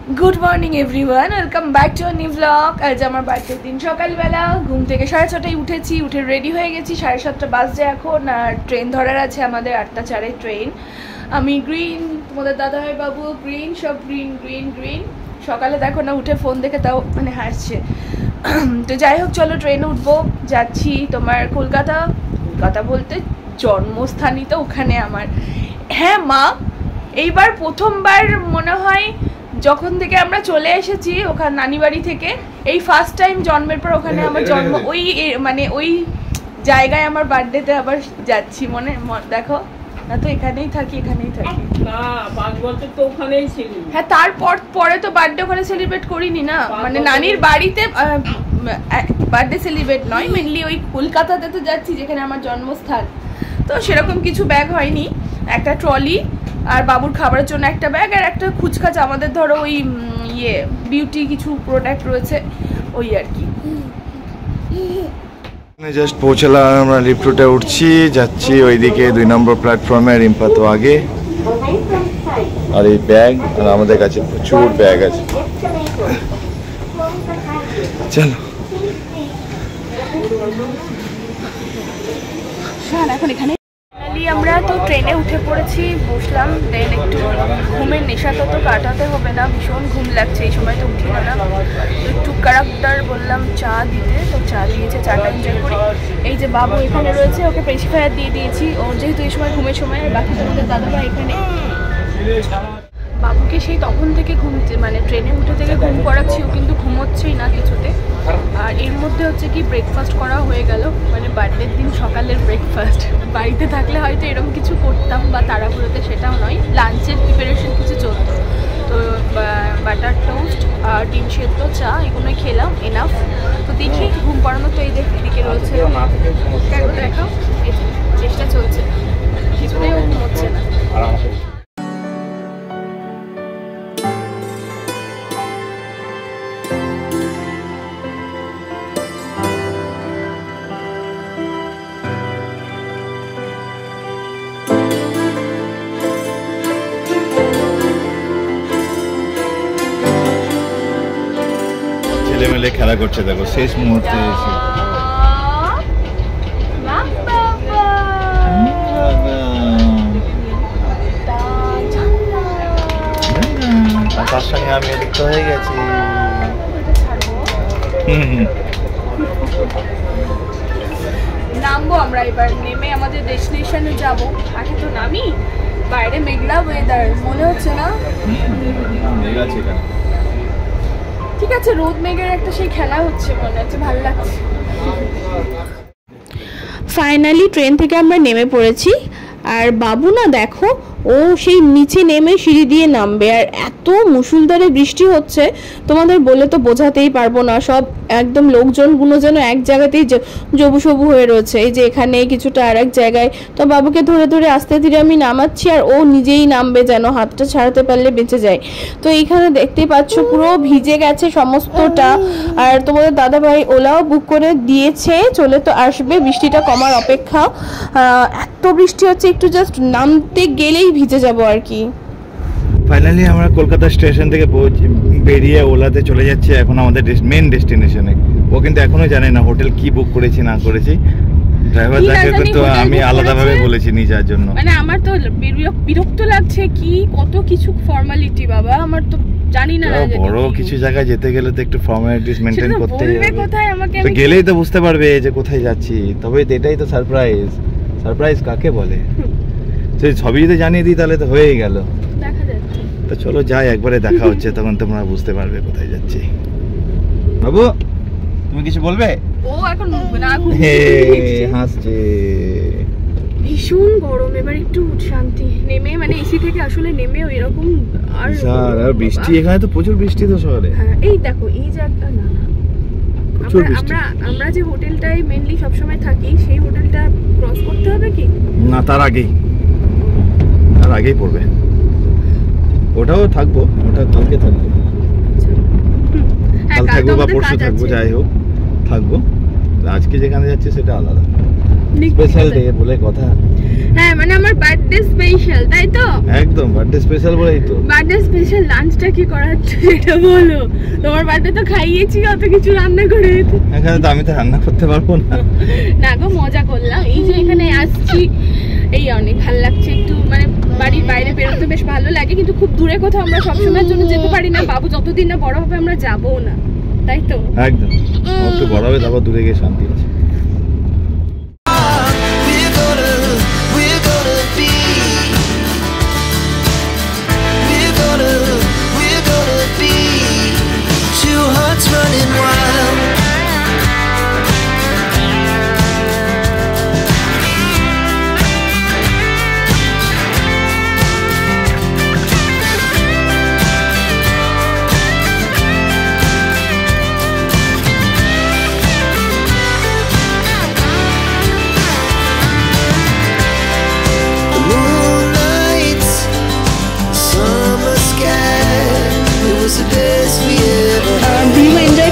Good morning everyone, welcome back to new blog. আজ আমার বার্থডের দিন। সকালবেলা ঘুম থেকে 6:30টায় উঠেছি, উঠে রেডি হয়ে গেছি। 7:30 বাজছে এখন, আর ট্রেন ধরার আছে আমাদের 8:04 ট্রেন। আমি গ্রিন, তোমাদের দাদাভাই বাবু গ্রিন, সব গ্রিন গ্রিন গ্রিন। সকালে দেখো না, উঠে ফোন দেখে তাও মানে হাসছে। তো যাই হোক, চলো ট্রেনে উঠবো। যাচ্ছি তোমার কলকাতা। কলকাতা বলতে জন্মস্থানই তো ওখানে আমার। হ্যাঁ মা, এইবার প্রথমবার মনে হয় যখন থেকে আমরা চলে এসেছি ওখানে নানি বাড়ি থেকে, এই ফার্স্ট টাইম জন্মের পর ওখানে আমার জন্ম। ওই মানে ওই জায়গায় আমার বার্থডেতে আবার যাচ্ছি। মনে দেখো না তো, এখানেই থাকি না, 5 বছর তো ওখানেই ছিলি। হ্যাঁ, তারপর পরে তো বার্থডে ওখানে সেলিব্রেট করিনি না, মানে নানির বাড়িতে বার্থডে সেলিব্রেট নয়, মেনলি ওই কলকাতাতে তো যাচ্ছি যেখানে আমার জন্মস্থান। তো সেরকম কিছু ব্যাগ হয়নি, একটা ট্রলি আর বাবুর খাবারের জন্য একটা ব্যাগ আর একটা খুচখাচ আমাদের ধরো ওই বিউটি কিছু প্রোডাক্ট রয়েছে, ওই আর কি। জাস্ট পৌঁছলাম, আমরা লিফট রুটে উঠছি, যাচ্ছি ওইদিকে 2 নম্বর প্ল্যাটফর্মে। রিম্পা তো আগে, আর এই ব্যাগ, আর আমাদের কাছে প্রচুর ব্যাগ আছে। চলো এখন এখানে আমরা তো ট্রেনে উঠে পড়েছি, বসলাম। দেন একটু ঘুমের নেশা তো কাটাতে হবে না, ভীষণ ঘুম লাগছে এই সময়, তো উঠি না। একটু কারাক্টার বললাম চা দিতে, তো চা দিয়েছে, চাটা এনজয় করি। এই যে বাবু এখানে রয়েছে, ওকে পেসিফায়ার দিয়ে দিয়েছি, ওর যেহেতু এই সময় ঘুমের সময়। আর বাকি তোমাদের দাদাভাই এখানে। বাবুকে সেই তখন থেকে মানে ট্রেনে উঠে থেকে ঘুম করাচ্ছি, ও কিন্তু ঘুমোচ্ছেই না কিছুতে। আর এর মধ্যে হচ্ছে কি ব্রেকফাস্ট করা হয়ে গেল, মানে বার্থডের দিন সকালের ব্রেকফাস্ট। বাড়িতে থাকলে হয়তো এরকম কিছু করতাম বা তাড়াহুড়োতে, সেটাও নয়, লাঞ্চের প্রিপারেশন কিছু চলতো। তো বাটার টোস্ট আর ডিম সেদ্ধ, চা, এগুলোই খেলাম, এনাফ। তো দেখি ঘুম পাড়ানো তো এই এদিকে রয়েছে, দেখাও, চেষ্টা চলছে, কিছুতেই ও ঘুমোচ্ছে না। ছেলেমেলে খেলা করছে, দেখো শেষ মুহূর্তে এসে। তার সঙ্গে আমি যুক্ত হয়ে গেছি। নামবো আমরা এবার, নেমে আমাদের ডেস্টিনেশনে যাব। আগে তো নামি, বাইরে মেঘলা ওয়েদার, মনে হচ্ছে না? ঠিক আছে, রোদ মেঘের একটা সেই খেলা হচ্ছে, মনে হচ্ছে, ভালো লাগছে। ফাইনালি ট্রেন থেকে আমরা নেমে পড়েছি। আর বাবু না দেখো, ও সেই নিচে নেমে সিঁড়ি দিয়ে নামবে, আর এত মুষলধারে বৃষ্টি হচ্ছে তোমাদের বলে তো বোঝাতেই পারবো না। সব একদম লোকজনগুলো যেন এক জায়গাতেই জবু সবু হয়ে রয়েছে, এই যে এখানে কিছুটা আর এক জায়গায়। তো বাবুকে ধরে ধরে আস্তে ধীরে আমি নামাচ্ছি, আর ও নিজেই নামবে, যেন হাতটা ছাড়াতে পারলে বেঁচে যায়। তো এইখানে দেখতেই পাচ্ছ পুরো ভিজে গেছে সমস্তটা। আর তোমাদের দাদাভাই ওলাও বুক করে দিয়েছে, চলে তো আসবে, বৃষ্টিটা কমার অপেক্ষা। এত বৃষ্টি হচ্ছে, একটু জাস্ট নামতে গেলেই ভিজে যাব আর কি। ফাইনালি আমরা কলকাতা স্টেশন থেকে বেরিয়ে ওলাতে চলে যাচ্ছি এখন আমাদের মেন ডেস্টিনেশনে। ও কিন্তু এখনো জানে না হোটেল কি বুক করেছি না করেছি। ড্রাইভার যাকে তো আমি আলাদাভাবে বলেছি নিয়ে যাওয়ার জন্য। মানে আমার তো বিরক্ত লাগছে, কি কত কিছু ফর্মালিটি বাবা, আমার তো জানি না। বড় কিছু জায়গায় যেতে গেলে তো একটু ফর্মালিটিস মেইনটেইন করতে হবে। কোথায় আমাকে তো গেলেই তো বুঝতে পারবে যে কোথায় যাচ্ছি। তবে এটাই তো সারপ্রাইজ। সারপ্রাইজ কাকে বলে? সেই সবই যদি জানিয়ে দিই তাহলে তো হয়েই গেল। দেখা যাচ্ছে। তো চলো যাই, একবারে দেখা হচ্ছে, তখন তোমরা বুঝতে পারবে কোথায় যাচ্ছি। বাবু তুমি কিছু বলবে? ও এখন না হাসছে। ভীষণ গরম, এবার একটু শান্তি। নেমে মানে এসি থেকে আসলে নেমেও এরকম। আর স্যার আর বৃষ্টি, এখানে তো প্রচুর বৃষ্টি তো শহরে। হ্যাঁ, এই দেখো এই জায়গাটা না, আমরা যে হোটেলটায় মেইনলি সবসময় থাকি, সেই হোটেলটা ক্রস করতে হবে কি না? তার আগেই পড়বে। ওটাও থাকবো, ওটা কালকে থাকবো, কাল থাকবো বা পরশু থাকবো, যাই হোক থাকবো। আজকে যেখানে যাচ্ছি সেটা আলাদা, স্পেশাল ডে বলে কথা। হ্যাঁ মানে আমার বার্থডে স্পেশাল, তাই তো? একদম বার্থডে স্পেশাল বলেই তো। বার্থডে স্পেশাল লাঞ্চটা কি করাচ্ছ সেটা বলো। তোমার বার্থডে তো খাইয়েছি, অত কিছু রান্না করে। এখানে তো আমি তো রান্না করতে পারবো না। না গো, মজা করলাম। এই যে এখানে আসছি, এই অনেক ভালো লাগছে। একটু মানে বাড়ির বাইরে বেরোতে বেশ ভালো লাগে, কিন্তু খুব দূরে কোথাও আমরা সবসময়ের জন্য যেতে পারি না। বাবু যতদিন না বড় হবে আমরা যাবো না, তাই তো? একদম, একটু বড় হবে তারপর দূরে গিয়ে শান্তি আছে।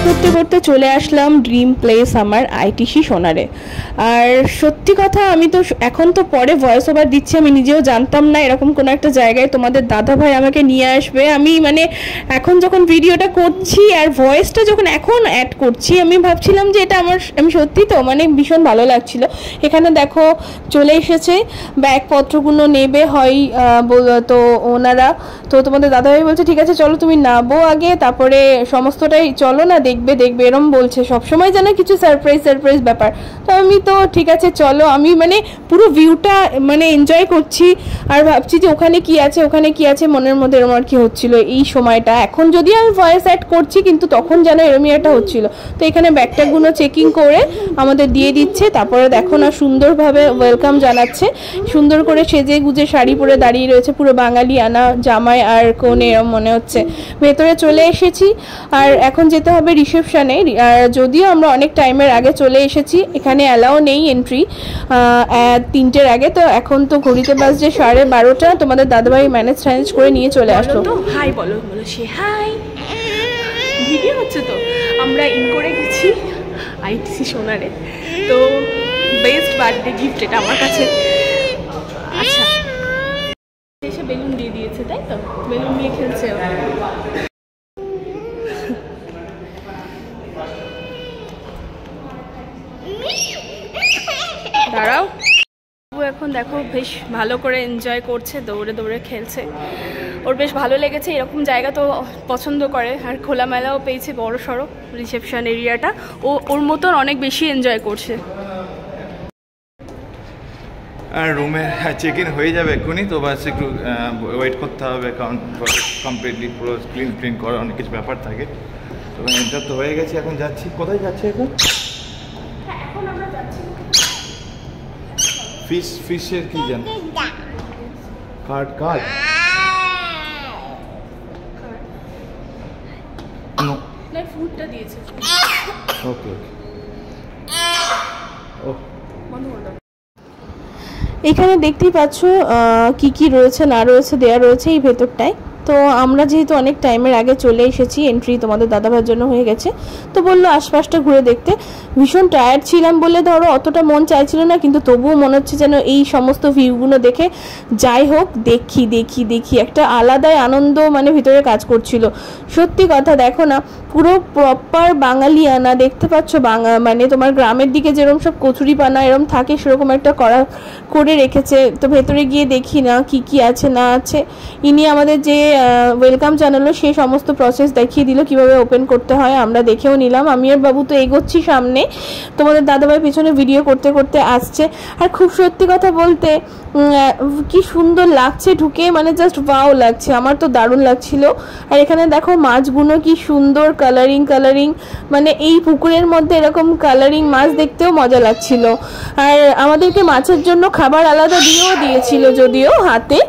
করতে করতে চলে আসলাম ড্রিম প্লেস আমার আইটিসি সোনারে। আর সত্যি কথা, আমি তো এখন তো পরে ভয়েস ওভার দিচ্ছি, আমি নিজেও জানতাম না এরকম কোনো একটা জায়গায় তোমাদের দাদা ভাই আমাকে নিয়ে আসবে। আমি মানে এখন যখন ভিডিওটা করছি আর ভয়েসটা যখন এখন অ্যাড করছি, আমি ভাবছিলাম যে এটা আমি সত্যি তো মানে ভীষণ ভালো লাগছিল। এখানে দেখো চলে এসেছে, ব্যাগপত্রগুলো নেবে হয় তো ওনারা। তো তোমাদের দাদাভাই বলছে ঠিক আছে চলো তুমি নাবো আগে, তারপরে সমস্তটাই চলো না দেখবে এরম বলছে। সবসময় যেন কিছু সারপ্রাইজ ব্যাপার। তো আমি তো ঠিক আছে চলো, আমি মানে পুরো ভিউটা মানে এনজয় করছি আর ভাবছি যে ওখানে কি আছে মনের মধ্যে এরম আর কি হচ্ছিল এই সময়টা। এখন যদি আমি ভয়েস অ্যাড করছি, কিন্তু তখন যেন এরমই একটা হচ্ছিল। তো এখানে ব্যাগটাগুলো চেকিং করে আমাদের দিয়ে দিচ্ছে, তারপরে দেখো না সুন্দরভাবে ওয়েলকাম জানাচ্ছে। সুন্দর করে সেজে গুজে শাড়ি পরে দাঁড়িয়ে রয়েছে, পুরো বাঙালি আনা জামাই আর কনে এরম মনে হচ্ছে। ভেতরে চলে এসেছি আর এখন যেতে হবে রিসেপশনে। আর যদিও আমরা অনেক টাইমের আগে চলে এসেছি, এখানে অ্যালাও নেই এন্ট্রি 3টের আগে। তো এখন তো ঘড়িতে বাজছে 12:30। তোমাদের দাদাভাই ম্যানেজ করে নিয়ে চলে আসলো। তো হাই বলো সে হাই, ভিডিও হচ্ছে তো। আমরা ইন করে গেছি আইটিসি সোনারে। তো বেস্ট বার্থডে গিফট এটা আমার কাছে। আচ্ছা, এসে বেলুন দিয়ে দিয়েছে, তাই তো? বেলুন নিয়ে খেলছে। দাঁড়াও, এখন দেখো বেশ ভালো করে এনজয় করছে, দৌড়ে খেলছে। ওর বেশ ভালো লেগেছে, এরকম জায়গা তো পছন্দ করে। আর খোলামেলাও পেয়েছে, বড় সড়ো রিসেপশন এরিয়াটা। ওর মতন অনেক বেশি এনজয় করছে। আর রুমে চেক ইন হয়ে যাবে এক্ষুনি, তো বাস একটু ওয়েট করতে হবে, কারণ কমপ্লিটলি পুরো ক্লিন করার অনেক কিছু ব্যাপার থাকে। তো এন্টার তো হয়ে গেছে, এখন যাচ্ছি। কোথায় যাচ্ছি এখন? এখন আমরা যাচ্ছি ফিশের কি জান কার্ড না, ফুডটা দিয়েছে। ওকে এখানে দেখতেই পাচ্ছ কি রয়েছে না রয়েছে দেয়া রয়েছে এই ভেতরটায়। তো আমরা যেহেতু অনেক টাইমের আগে চলে এসেছি, এন্ট্রি তোমাদের দাদাভাইয়ের জন্য হয়ে গেছে, তো বললো আশপাশটা ঘুরে দেখতে। ভীষণ টায়ার্ড ছিলাম বলে ধরো অতটা মন চাইছিল না, কিন্তু তবুও মনে হচ্ছে যেন এই সমস্ত ভিউগুলো দেখে যাই হোক দেখি একটা আলাদাই আনন্দ মানে ভিতরে কাজ করছিল। সত্যি কথা, দেখো না পুরো প্রপার বাঙালিয়ানা দেখতে পাচ্ছ। মানে তোমার গ্রামের দিকে যেরকম সব কচুরি পানা এরকম থাকে, সেরকম একটা করে রেখেছে। তো ভেতরে গিয়ে দেখি না কি আছে না আছে। ইনি আমাদের যে ওয়েলকাম জানালো, সেই সমস্ত প্রসেস দেখিয়ে দিল কিভাবে ওপেন করতে হয়। আমরা দেখেও নিলাম। আমি আর বাবু তো এগোচ্ছি সামনে, তোমাদের দাদাভাই পিছনে ভিডিও করতে আসছে। আর খুব সত্যি কথা বলতে কি সুন্দর লাগছে ঢুকে, মানে জাস্ট ওয়াও লাগছে, আমার তো দারুণ লাগছিল। আর এখানে দেখো মাছগুলো কি সুন্দর কালারিং, মানে এই পুকুরের মধ্যে এরকম কালারিং মাছ দেখতেও মজা লাগছিল। আর আমাদেরকে মাছের জন্য খাবার আলাদা দিয়েছিল যদিও হাতে।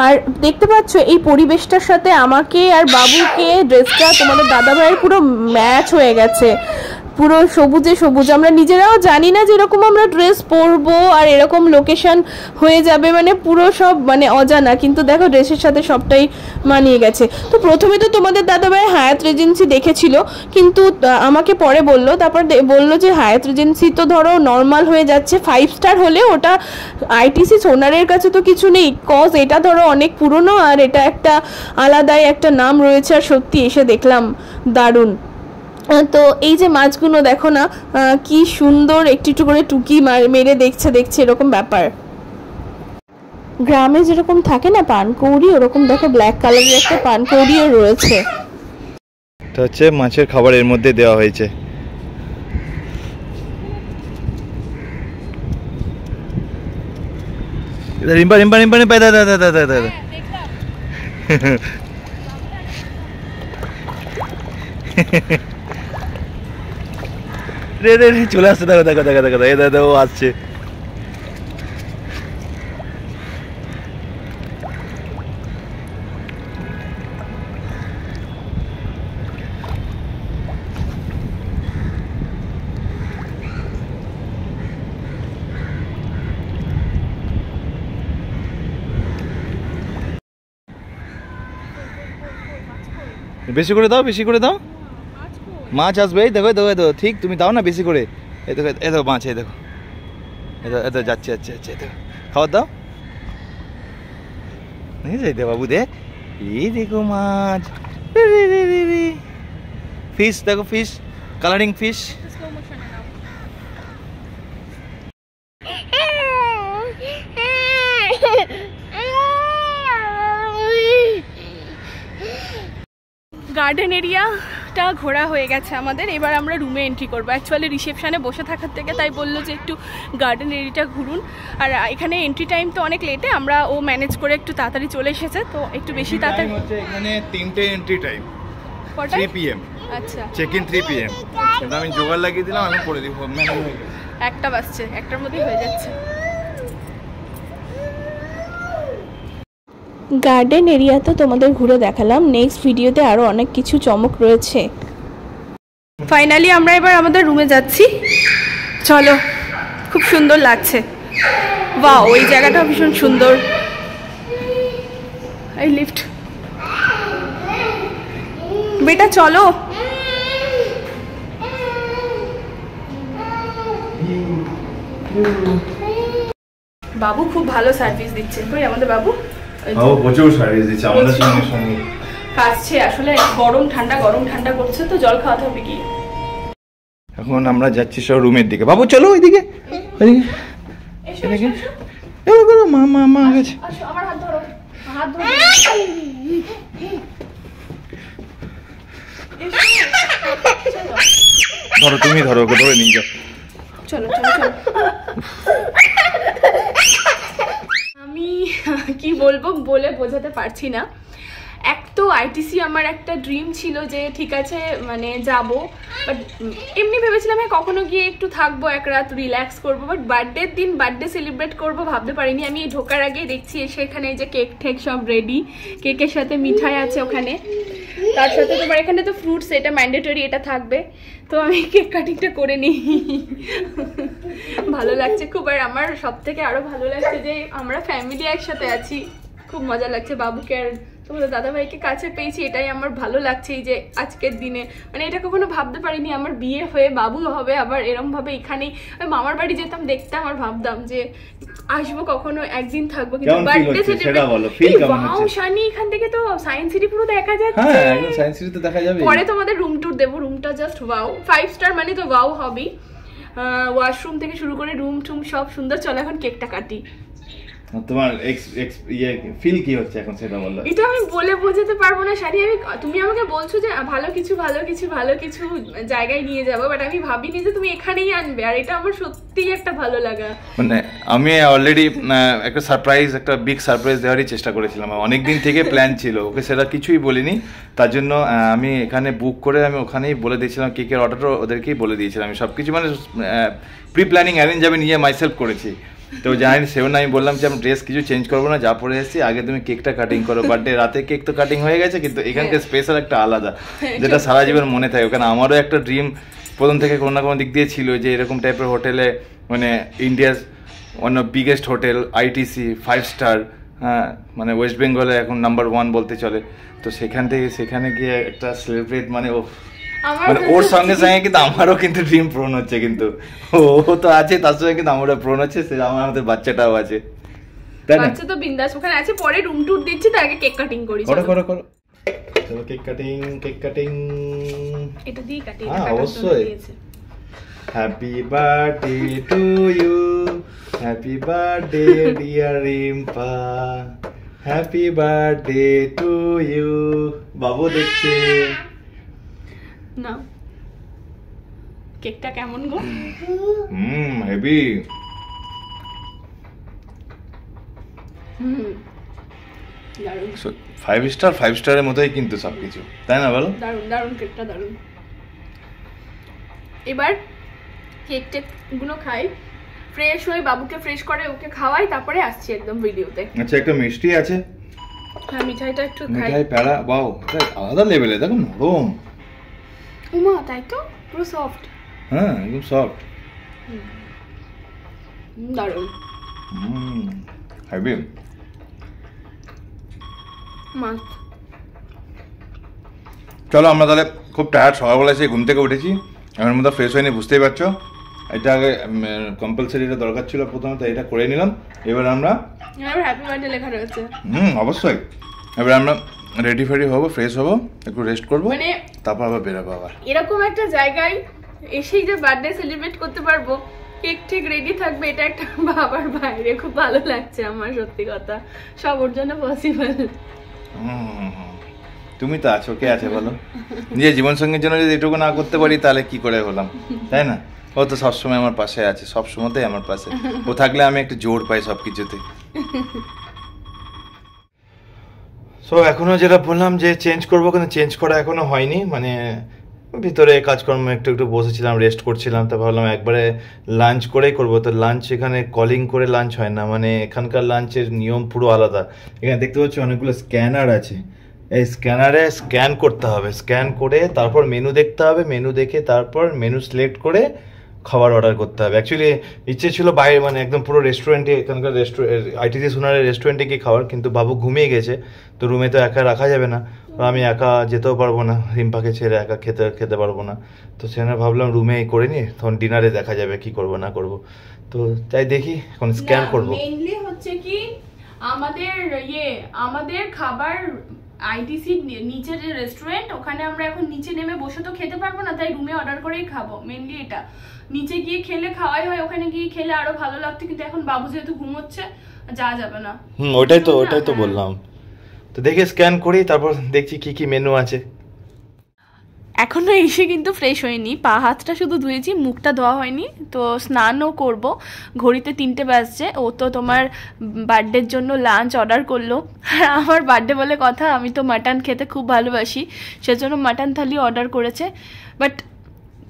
আর দেখতে পাচ্ছ এই পরিবেশটার সাথে আমাকে আর বাবুকে ড্রেসটা তোমাদের দাদাভাইয়ের পুরো ম্যাচ হয়ে গেছে। পুরো সবুজে সবুজ। আমরা নিজেরাও জানি না যে এরকম আমরা ড্রেস পরবো আর এরকম লোকেশন হয়ে যাবে, মানে পুরো সব মানে অজানা, কিন্তু দেখো ড্রেসের সাথে সবটাই মানিয়ে গেছে। তো প্রথমে তো তোমাদের দাদাভাই হায়াত রিজেন্সি দেখেছিল, কিন্তু আমাকে পরে বললো, তারপর বললো যে হায়াত রিজেন্সি তো ধরো নর্মাল হয়ে যাচ্ছে, 5 স্টার হলে ওটা আইটিসি ওনারের কাছে তো কিছু নেই, কজ এটা ধরো অনেক পুরনো আর এটা একটা আলাদাই একটা নাম রয়েছে। আর সত্যি এসে দেখলাম দারুণ। তো এই যে মাছগুলো দেখো না কি সুন্দর একটু একটু করে টুকি মেরে দেখছে এরকম ব্যাপার। গ্রামে যেরকম থাকে না পানকৌড়ি, ওরকম দেখো ব্ল্যাক কালারের একটা পানকৌড়িও রয়েছে। এটা হচ্ছে মাছের খাবার এর মধ্যে দেওয়া হয়েছে। রিম্পা রিম্পা রিম্পা রিম্পা দাদা দাদা দাদা দাদা রে রে রে চলে আসছে, দেখো দেখো দেখো দেখো, এই দাদা ও আসছে। বেশি করে দাও, বেশি করে দাও, মাছ আসবে। এই দেখো দেখো দেখো, ঠিক তুমি দাও না বেশি করে। এই দেখো এই দেখো মাছ, এই দেখো এই দেখো যাচ্ছে যাচ্ছে যাচ্ছে, এই দেখো খাবার দাও। এই দে বাবু দে, এই দেখো মাছ, ফিশ দেখো, ফিশ কালারিং ফিশ। গার্ডেন এরিয়াটা ঘোরা হয়ে গেছে আমাদের, এবার আমরা রুমে এন্ট্রি করবো। অ্যাকচুয়ালি রিসেপশনে বসে থাকার থেকে তাই বললো যে একটু গার্ডেন এরিয়াটা ঘুরুন। আর এখানে এন্ট্রি টাইম তো অনেক লেটে, আমরা ও ম্যানেজ করে একটু তাড়াতাড়ি চলে এসেছে, তো একটু বেশি তাড়াতাড়ি হচ্ছে এখানে 3টে এন্ট্রি টাইম, 3 PM। আচ্ছা, চেক ইন 3 PM। কিন্তু আমি জোগাড় লাগিয়ে দিলাম, আমি করে দিব, ম্যানেজ হয়ে গেছে। 1টা বাজছে, 1টার মধ্যেই হয়ে যাচ্ছে। গার্ডেন এরিয়া তো তোমাদের ঘুরে দেখালাম, নেক্সট ভিডিওতে আরও অনেক কিছু চমক রয়েছে। ফাইনালি আমরা এবার আমাদের রুমে যাচ্ছি, চলো। খুব সুন্দর লাগছে, বাহ ওই জায়গাটা ভীষণ সুন্দর। এই লিফট, বেটা চলো। বাবু খুব ভালো সার্ভিস দিচ্ছে, কই আমাদের বাবু? ও প্রচুর সার্ভিস দিচ্ছে আমাদের সঙ্গে সঙ্গে। কাছে আসলে গরম ঠান্ডা করছে, তো জল খাওয়াতে হবে কি। এখন আমরা যাচ্ছি সব রুমের দিকে। বাবু চলো ওইদিকে, ওইদিকে এদিকে। এই করো মা মা মা গেছে। আসো আমার হাত ধরো, হাত ধরো। ধরো তুমি ধরো, ওকে ধরে নিয়ে যাও। চলো চলো চলো। আমি কি বলবো বলে বোঝাতে পারছি না। এক তো আইটিসি আমার একটা ড্রিম ছিল যে ঠিক আছে মানে যাব, বাট এমনি ভেবেছিলাম হ্যাঁ কখনো গিয়ে একটু থাকবো, এক রাত রিল্যাক্স করবো, বাট বার্থডের দিন বার্থডে সেলিব্রেট করবো ভাবতে পারিনি। আমি ঢোকার আগেই দেখছি এসে এখানে যে কেক ঠেক সব রেডি, কেকের সাথে মিঠাই আছে ওখানে, তার সাথে তোমার এখানে তো ফ্রুটস, এটা ম্যান্ডেটরি, এটা থাকবে। তো আমি কেক কাটিংটা করে নিই, ভালো লাগছে খুব। আর আমার সব থেকে আরো ভালো লাগছে যে আমরা ফ্যামিলি একসাথে আছি, খুব মজা লাগছে। বাবুকে আর তোমাদের দাদাভাইকে কাছে পেয়েছি, এটাই আমার ভালো লাগছে এই যে আজকের দিনে। মানে এটা কখনো ভাবতে পারিনি আমার বিয়ে হয়ে বাবু হবে, আবার এরম ভাবে এখানেই। আমি মামার বাড়ি যেতাম দেখতাম আর ভাবতাম যে আসবো কখনো একদিন থাকবো, কিন্তু বার্থডে শানি এখান থেকে তো সায়েন্স সিটি পুরো দেখা যাচ্ছে। হ্যাঁ একদম সায়েন্স সিটি তো দেখা যাবে। পরে তোমাদের রুম ট্যুর দেবো, রুমটা জাস্ট ওয়াও, 5 স্টার মানে তো ওয়াও হবে। ওয়াশরুম থেকে শুরু করে রুম টুম সব সুন্দর। চলো এখন কেকটা কাটি। তোমার ফিল কি হচ্ছে এখন সেটা বলো। এটা আমি বলে বোঝাতে পারবো না শাড়ি। তুমি আমাকে বলছো যে ভালো কিছু জায়গায় নিয়ে যাবো, বাট আমি ভাবিনি যে তুমি এখানেই আনবে, আর এটা আমার সত্যিই একটা ভালো লাগা। মানে আমি অলরেডি একটা সারপ্রাইজ, একটা বিগ সারপ্রাইজ দেওয়ারই চেষ্টা করেছিলাম, অনেকদিন থেকে প্ল্যান ছিল, ওকে সেটা কিছুই বলিনি। তার জন্য আমি এখানে বুক করে আমি ওখানেই বলে দিয়েছিলাম, কেকের অর্ডারটা ওদেরকেই বলে দিয়েছিলাম। আমি সব কিছু মানে প্রি প্ল্যানিং অ্যারেঞ্জ আমি নিজে মাইসেলফ করেছি। তো জানি সেও না, আমি বললাম যে আমি ড্রেস কিছু চেঞ্জ করবো না, যা পরে এসেছি, আগে তুমি কেকটা কাটিং করো। বার্থডে রাতে কেক তো কাটিং হয়ে গেছে, কিন্তু এখানকার স্পেশাল একটা আলাদা, যেটা সারা জীবন মনে থাকে। ওখানে আমারও একটা ড্রিম প্রথম থেকে কোনো না কোনো দিক দিয়ে ছিল যে এরকম টাইপের হোটেলে মানে India's one of biggest hotel ITC 5 star, হ্যাঁ মানে ওয়েস্ট বেঙ্গলে এখন নাম্বার 1 বলতে চলে। তো সেখানে গিয়ে একটা সেলিব্রেট মানে মানে ওর সঙ্গে সঙ্গে কিন্তু আমারও কিন্তু ড্রিম পূরণ হচ্ছে, কিন্তু ও তো আছে তার সঙ্গে কিন্তু আমারও পূরণ হচ্ছে, সে আমাদের বাচ্চাটাও আছে, তাই না? বাচ্চা তো বিন্দাস ওখানে আছে, পরে রুম ট্যুর দিচ্ছি, তো আগে কেক কাটিং করি। করো চলো কেক কাটিং এটা দিয়ে কাটি। হ্যাঁ অবশ্যই। Happy birthday to you, happy birthday dear Rimpa, happy birthday to you. বাবু দেখছে না কেকটা কেমন গো? হেভি। দারুণ। 5 স্টারের মতোই কিন্তু সবকিছু, তাই না বলো? দারুণ কেকটা দারুণ। এবার কেক টেক গুলো খাই, ফ্রেশ হই, বাবুকে ফ্রেশ করে ওকে খাওয়াই, তারপরে আসছি একদম ভিডিওতে। আচ্ছা একটা মিষ্টি আছে, হ্যাঁ মিঠাইটা একটু খাই। মিঠাই প্যাড়া, বাও এটা আলাদা লেভেলে, দেখো নরম। উমা তাই তো, পুরো সফট। হ্যাঁ একদম সফট, দারুণ। হেভি। মাস্ট। চলো আমরা তাহলে খুব টায়ার্ড, সকালবেলা এসে ঘুম থেকে উঠেছি, এর মধ্যে ফ্রেশ হয়নি, বুঝতেই পারছো। এটা আগে কম্পালসারি এটা দরকার ছিল প্রথমত, এটা করে নিলাম। এবার আমরা হ্যাপি বার্থডে লেখা রয়েছে। অবশ্যই। এবার আমরা রেডি ফেডি হবো, ফ্রেশ হবো, একটু রেস্ট করবো, মানে তারপর আবার বেরোবো। আবার এরকম একটা জায়গায় এসেই যে বার্থডে সেলিব্রেট করতে পারবো, কেক ঠিক রেডি থাকবে, এটা একটা বাবার বাইরে খুব ভালো লাগছে আমার, সত্যি কথা। সব ওর জন্য পসিবল। তুমি তো আছো, কে আছে বলো? নিজের জীবন সঙ্গীর জন্য যদি এটুকু না করতে পারি তাহলে কি করে হলাম, তাই না? ও তো সবসময় আমার পাশে আছে, সব সময়তেই আমার পাশে। ও থাকলে আমি একটু জোর পাই সবকিছুতে। সো এখনো যেটা বললাম যে চেঞ্জ করবো, কিন্তু চেঞ্জ করা এখনো হয়নি, মানে ভিতরে কাজকর্ম একটু বসেছিলাম, রেস্ট করছিলাম, তা ভাবলাম একবারে লাঞ্চ করেই করবো। তো লাঞ্চ এখানে কলিং করে লাঞ্চ হয় না, মানে এখানকার লাঞ্চের নিয়ম পুরো আলাদা। এখানে দেখতে পাচ্ছি অনেকগুলো স্ক্যানার আছে, এই স্ক্যানারে স্ক্যান করতে হবে, স্ক্যান করে তারপর মেনু দেখতে হবে, মেনু দেখে তারপর মেনু সিলেক্ট করে খাবার অর্ডার করতে হবে। অ্যাকচুয়ালি ইচ্ছে ছিল বাইরে, মানে একদম পুরো রেস্টুরেন্টে, এখানকার আইটিসি সোনারের রেস্টুরেন্টে গিয়ে খাওয়ার, কিন্তু বাবু ঘুমিয়ে গেছে, তো রুমে তো একা রাখা যাবে না, আমি একা যেতেও পারবো না, রিম্পাকে ছেড়ে একা খেতে পারবো না। তো সেখানে ভাবলাম রুমেই করে নিই, তখন ডিনারে দেখা যাবে কি করব না করব। তো তাই দেখি এখন স্ক্যান করব। মেইনলি হচ্ছে কি আমাদের খাবার আইটিসি নিচের যে রেস্টুরেন্ট, ওখানে আমরা এখন নিচে নেমে বসে তো খেতে পারবো না, তাই রুমে অর্ডার করেই খাবো। মেইনলি এটা নিচে গিয়ে খেলে খাওয়াই হয়, ওখানে গিয়ে খেলে আরো ভালো লাগতো, কিন্তু এখন বাবু যেহেতু ঘুমোচ্ছে যাওয়া যাবে না। ওটাই তো বললাম। তো দেখি স্ক্যান করি, তারপর দেখছি কি মেনু আছে। এখনো এসে কিন্তু ফ্রেশ হয়নি, পা হাতটা শুধু ধুয়েছি, মুখটা ধোয়া হয়নি, তো স্নানও করব। ঘড়িতে 3টে বাজছে। ও তো তোমার বার্থডের জন্য লাঞ্চ অর্ডার করলো, আর আমার বার্থডে বলে কথা, আমি তো মাটন খেতে খুব ভালোবাসি, সেজন্য মাটন থালি অর্ডার করেছে। বাট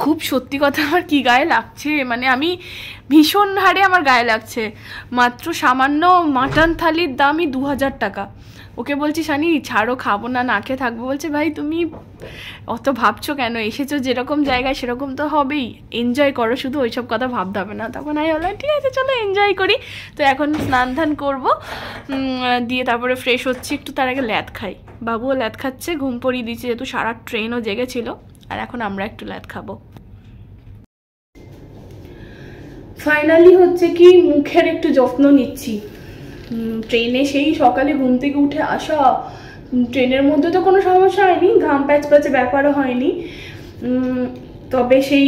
খুব সত্যি কথা আমার কি গায়ে লাগছে, মানে আমি ভীষণ হারে আমার গায়ে লাগছে। মাত্র সামান্য মাটন থালির দামই 2000 টাকা। ওকে বলছি সানি ছাড়ো, খাবো না, না খেয়ে থাকবো। বলছে ভাই তুমি অত ভাবছো কেন, এসেছো যেরকম জায়গায় সেরকম তো হবেই, এনজয় করো, শুধু ওইসব কথা ভাবতে হবে না। তখন আমি বললাম ঠিক আছে চলো এনজয় করি। তো এখন স্নান ধান করবো, দিয়ে তারপরে ফ্রেশ হচ্ছি, একটু তার আগে ল্যাদ খাই। বাবুও ল্যাদ খাচ্ছে, ঘুম পড়িয়ে দিচ্ছে, যেহেতু সারা ট্রেনও জেগেছিল, আর এখন আমরা একটু ল্যাদ খাবো। ফাইনালি হচ্ছে কি মুখের একটু যত্ন নিচ্ছি। ট্রেনে সেই সকালে ঘুম থেকে উঠে আসা, ট্রেনের মধ্যে তো কোনো সমস্যা হয়নি, ঘাম প্যাচে ব্যাপারও হয়নি, তবে সেই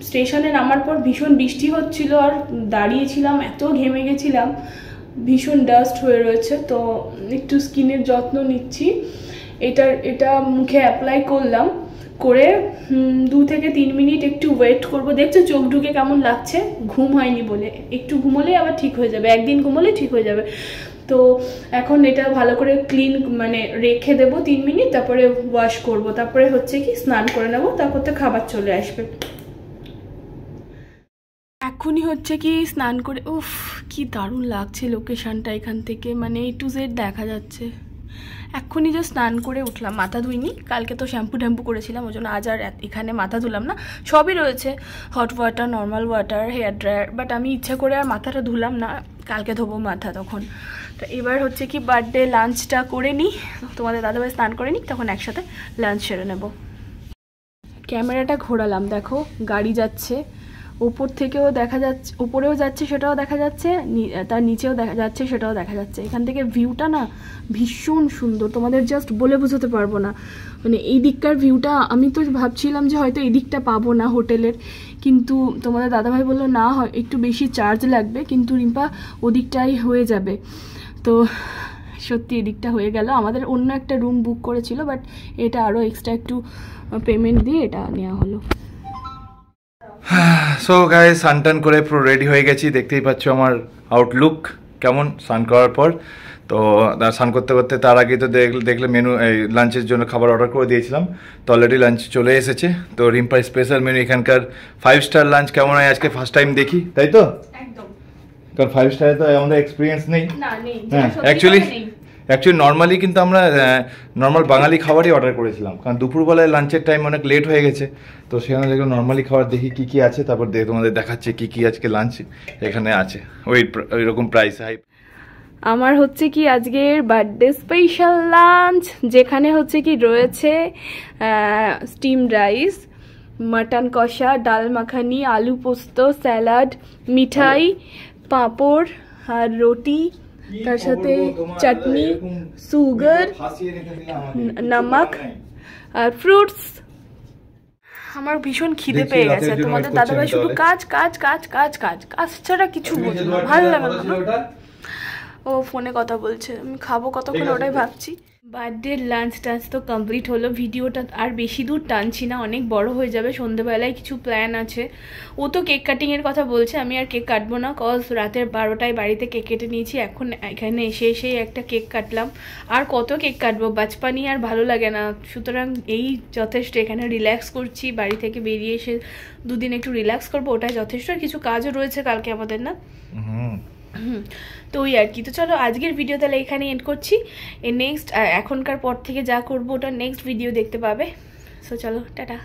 স্টেশনে নামার পর ভীষণ বৃষ্টি হচ্ছিল, আর দাঁড়িয়েছিলাম, এত ঘেমে গেছিলাম, ভীষণ ডাস্ট হয়ে রয়েছে। তো একটু স্কিনের যত্ন নিচ্ছি, এটা মুখে অ্যাপ্লাই করলাম, করে 2 থেকে 3 মিনিট একটু ওয়েট করব। দেখছো চোখ ঢুকে কেমন লাগছে, ঘুম হয়নি বলে। একটু ঘুমোলে আবার ঠিক হয়ে যাবে, একদিন ঘুমোলে ঠিক হয়ে যাবে। তো এখন এটা ভালো করে ক্লিন মানে রেখে দেবো 3 মিনিট, তারপরে ওয়াশ করব, তারপরে হচ্ছে কি স্নান করে নেবো, তারপর তো খাবার চলে আসবে। এখনই হচ্ছে কি স্নান করে, উফ কি দারুণ লাগছে লোকেশনটা, এখান থেকে মানে A to Z দেখা যাচ্ছে। এক্ষুনি যে স্নান করে উঠলাম, মাথা ধুইনি, কালকে তো শ্যাম্পু ট্যাম্পু করেছিলাম, ওই জন্য আজ আর এখানে মাথা ধুলাম না। সবই রয়েছে, hot water, normal water, hair dryer, but আমি ইচ্ছা করে আর মাথাটা ধুলাম না, কালকে ধোবো মাথা তখন। তো এবার হচ্ছে কি বার্থডে লাঞ্চটা করে নিই, তোমাদের দাদাভাই স্নান করে নিই, তখন একসাথে লাঞ্চ সেরে নেব। ক্যামেরাটা ঘোরালাম, দেখো গাড়ি যাচ্ছে, ওপর থেকেও দেখা যাচ্ছে, উপরেও যাচ্ছে সেটাও দেখা যাচ্ছে, তার নিচেও দেখা যাচ্ছে সেটাও দেখা যাচ্ছে। এখান থেকে ভিউটা না ভীষণ সুন্দর, তোমাদের জাস্ট বলে বোঝাতে পারবো না। মানে এই দিককার ভিউটা, আমি তো ভাবছিলাম যে হয়তো এই দিকটা পাবো না হোটেলের, কিন্তু তোমাদের দাদাভাই বললো না, হয় একটু বেশি চার্জ লাগবে, কিন্তু রিম্পা ওদিকটাই হয়ে যাবে। তো সত্যি এদিকটা হয়ে গেল। আমাদের অন্য একটা রুম বুক করেছিল, বাট এটা আরও এক্সট্রা একটু পেমেন্ট দিয়ে এটা নেওয়া হলো। সো গাইস, সানটান করে পুরো রেডি হয়ে গেছি, দেখতেই পাচ্ছ আমার আউটলুক কেমন স্নান করার পর। তো স্নান করতে করতে তার আগে তো দেখলে মেনু, এই লাঞ্চের জন্য খাবার অর্ডার করে দিয়েছিলাম, তো অলরেডি লাঞ্চ চলে এসেছে। তো রিম্পার স্পেশাল মেনু, এখানকার 5 স্টার লাঞ্চ কেমন হয় আজকে ফার্স্ট টাইম দেখি, তাই তো? একদম, কারণ 5 স্টারে তো আমাদের এক্সপিরিয়েন্স নেই। না নেই, হ্যাঁ, অ্যাকচুয়ালি নর্মালি কিন্তু আমরা নর্মাল বাঙালি খাবারই অর্ডার করেছিলাম, কারণ দুপুরবেলায় লাঞ্চের টাইম অনেক লেট হয়ে গেছে। তো সেখানে দেখলাম নর্মালি খাবার, দেখি কি কি আছে, তারপর তোমাদের দেখাচ্ছে কি কি আজকে লাঞ্চ এখানে আছে, ওই রকম প্রাইস হাই। আমার হচ্ছে কি আজকের বার্থডে স্পেশাল লাঞ্চ, যেখানে হচ্ছে কি রয়েছে স্টিম রাইস, মাটন কষা, ডাল মাখানি, আলু পোস্ত, স্যালাড, মিঠাই, পাঁপড় আর রুটি, তার সাথে চাটনি, সুগার, নমক আর ফ্রুটস। আমার ভীষণ খিদে পেয়ে গেছে। তোমাদের দাদাভাই শুধু কাজ কাজ কাজ কাজ কাজ কাজ ছাড়া কিছু বোঝে না, ভালো লাগে না। ও ফোনে কথা বলছে, আমি খাবো কতক্ষণ ওটাই ভাবছি। বার্থডে লাঞ্চ টাঞ্চ তো কমপ্লিট হলো, ভিডিওটা আর বেশি দূর টানছি না, অনেক বড় হয়ে যাবে। সন্ধ্যেবেলায় কিছু প্ল্যান আছে, ও তো কেক কাটিংয়ের কথা বলছে, আমি আর কেক কাটবো না, কজ রাতের 12টায় বাড়িতে কেক কেটে নিয়েছি। এখন এখানে এসে একটা কেক কাটলাম, আর কত কেক কাটবো, বাচপানি আর ভালো লাগে না। সুতরাং এই যথেষ্ট, এখানে রিল্যাক্স করছি, বাড়ি থেকে বেরিয়ে এসে দুদিন একটু রিল্যাক্স করবো, ওটাই যথেষ্ট। আর কিছু কাজও রয়েছে কালকে আমাদের, না? তো ওই আর কি। তো চলো আজকের ভিডিও তাহলে এখানে এন্ড করছি। নেক্সট এখনকার পর থেকে যা করবো ওটা নেক্সট ভিডিও দেখতে পাবে। সো চলো, টাটা।